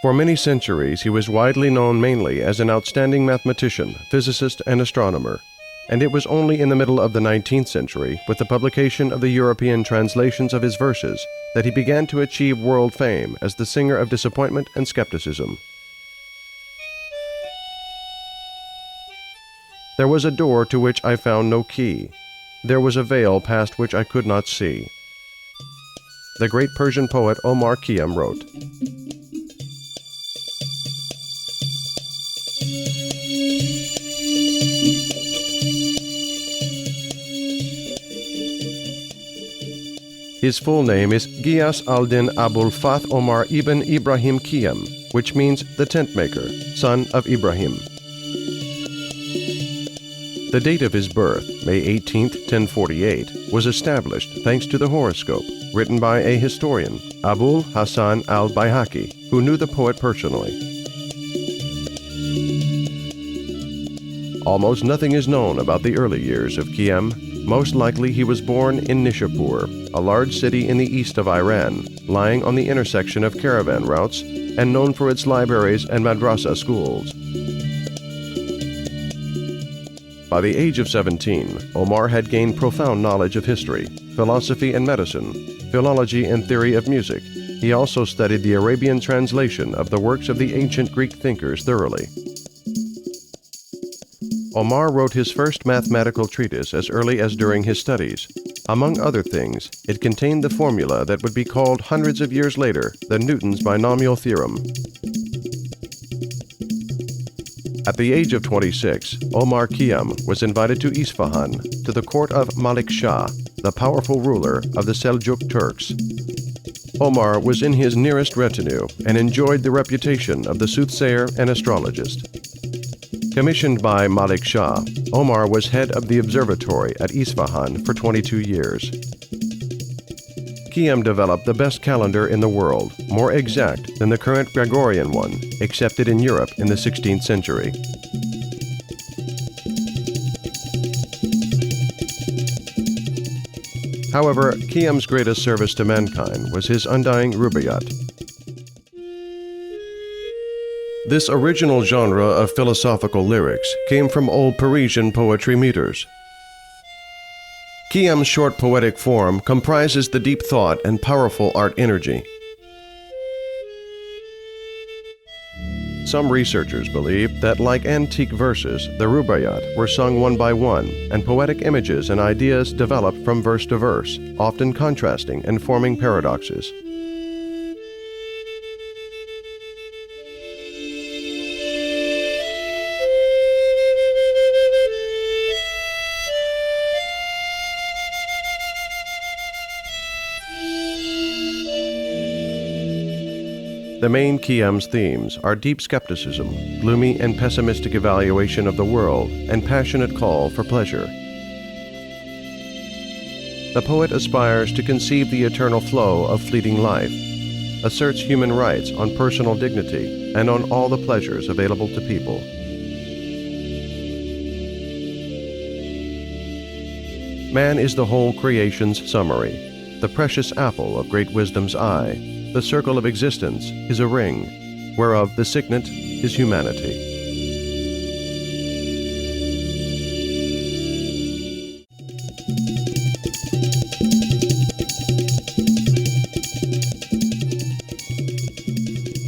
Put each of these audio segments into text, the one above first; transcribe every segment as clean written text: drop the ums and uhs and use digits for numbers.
For many centuries, he was widely known mainly as an outstanding mathematician, physicist, and astronomer, and it was only in the middle of the 19th century, with the publication of the European translations of his verses, that he began to achieve world fame as the singer of disappointment and skepticism. There was a door to which I found no key. There was a veil past which I could not see. The great Persian poet Omar Khayyam wrote, His full name is Ghiyas al-Din Abul Fath Omar ibn Ibrahim Khayyam, which means the tent maker, son of Ibrahim. The date of his birth, May 18, 1048, was established thanks to the horoscope, written by a historian, Abul Hasan al-Bayhaqi, who knew the poet personally. Almost nothing is known about the early years of Khayyam. Most likely he was born in Nishapur, a large city in the east of Iran, lying on the intersection of caravan routes and known for its libraries and madrasa schools. By the age of 17, Omar had gained profound knowledge of history, philosophy and medicine, philology and theory of music. He also studied the Arabian translation of the works of the ancient Greek thinkers thoroughly. Omar wrote his first mathematical treatise as early as during his studies. Among other things, it contained the formula that would be called hundreds of years later the Newton's binomial theorem. At the age of 26, Omar Khayyam was invited to Isfahan, to the court of Malik Shah, the powerful ruler of the Seljuk Turks. Omar was in his nearest retinue and enjoyed the reputation of the soothsayer and astrologist. Commissioned by Malik Shah, Omar was head of the observatory at Isfahan for 22 years. Khayyam developed the best calendar in the world, more exact than the current Gregorian one, accepted in Europe in the 16th century. However, Khayyam's greatest service to mankind was his undying rubaiyat. This original genre of philosophical lyrics came from old Parisian poetry meters. Khayyam's short poetic form comprises the deep thought and powerful art energy. Some researchers believe that, like antique verses, the rubaiyat were sung one by one, and poetic images and ideas developed from verse to verse, often contrasting and forming paradoxes. The main Khayyam's themes are deep skepticism, gloomy and pessimistic evaluation of the world, and passionate call for pleasure. The poet aspires to conceive the eternal flow of fleeting life, asserts human rights on personal dignity and on all the pleasures available to people. Man is the whole creation's summary, the precious apple of great wisdom's eye. The circle of existence is a ring, whereof the signet is humanity.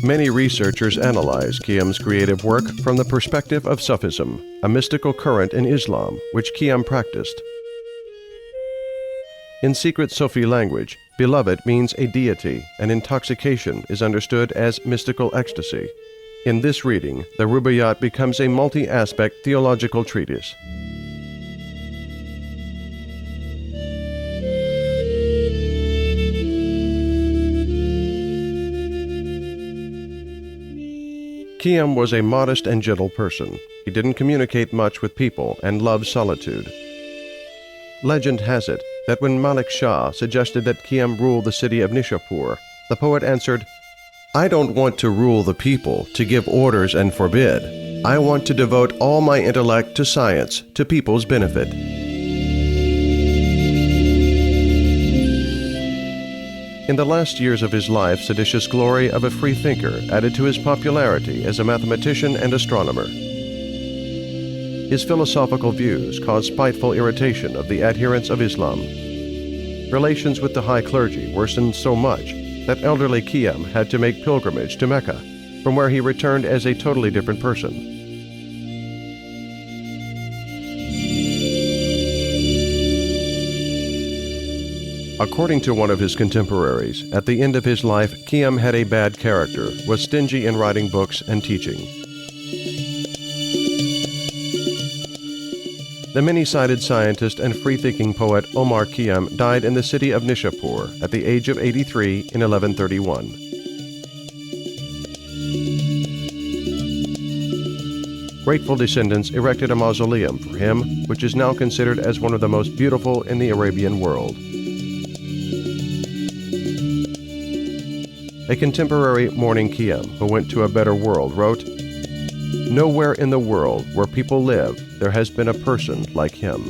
Many researchers analyze Khayyam's creative work from the perspective of Sufism, a mystical current in Islam which Khayyam practiced. In secret Sufi language, beloved means a deity, and intoxication is understood as mystical ecstasy. In this reading, the rubaiyat becomes a multi-aspect theological treatise. Khayyam was a modest and gentle person. He didn't communicate much with people and loved solitude. Legend has it that when Malik Shah suggested that Khayyam rule the city of Nishapur, the poet answered, "I don't want to rule the people, to give orders and forbid. I want to devote all my intellect to science, to people's benefit." In the last years of his life, seditious glory of a free thinker added to his popularity as a mathematician and astronomer. His philosophical views caused spiteful irritation of the adherents of Islam. Relations with the high clergy worsened so much that elderly Khayyam had to make pilgrimage to Mecca, from where he returned as a totally different person. According to one of his contemporaries, at the end of his life, Khayyam had a bad character, was stingy in writing books and teaching. The many-sided scientist and free-thinking poet Omar Khayyam died in the city of Nishapur at the age of 83 in 1131. Grateful descendants erected a mausoleum for him, which is now considered as one of the most beautiful in the Arabian world. A contemporary mourning Khayyam, who went to a better world, wrote, "Nowhere in the world where people live there has been a person like him."